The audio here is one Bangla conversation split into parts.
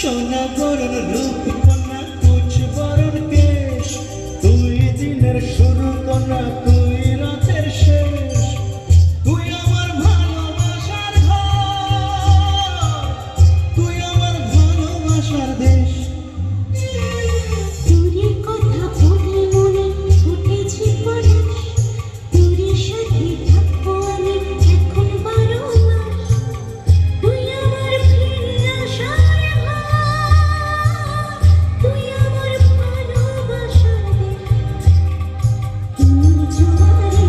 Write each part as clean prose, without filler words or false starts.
সোনা বরণ রূপ কন্যা কুচ বরণ কেশ, তুই দিনের শুরু কন্যা তুই রাতের শেষ, তুই আমার ভালোবাসার ঘর, তুই আমার ভালোবাসার দেশ। তোর কথা বলে মনে ফুটেছে পরশ, তোর সাথে থাকবো আমি এখন 12 মাস, তুই আমার ফিরে আসার তুই আমার ভালোবাসার জোয়ারে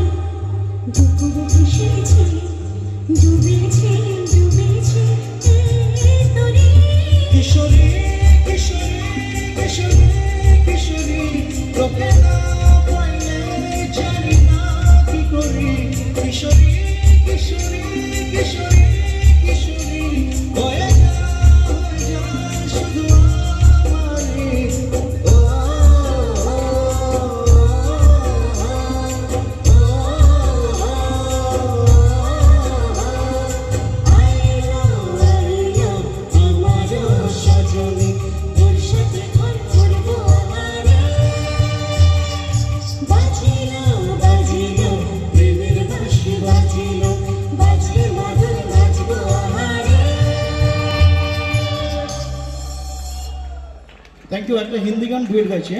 দুপুর ভেসেছে, ডুবেছে ডুবেছে তোরে। কিশোরী কিশোরী কিশোরী কিশোরী, তোকে না পাইলে জানি না কি করি। কিশোরী কিশোরী কিশোরী কিশোরী, হয়ে যা শুধু আমারই। Thank you. একটা হিন্দি গান ডুয়েট গাইছি।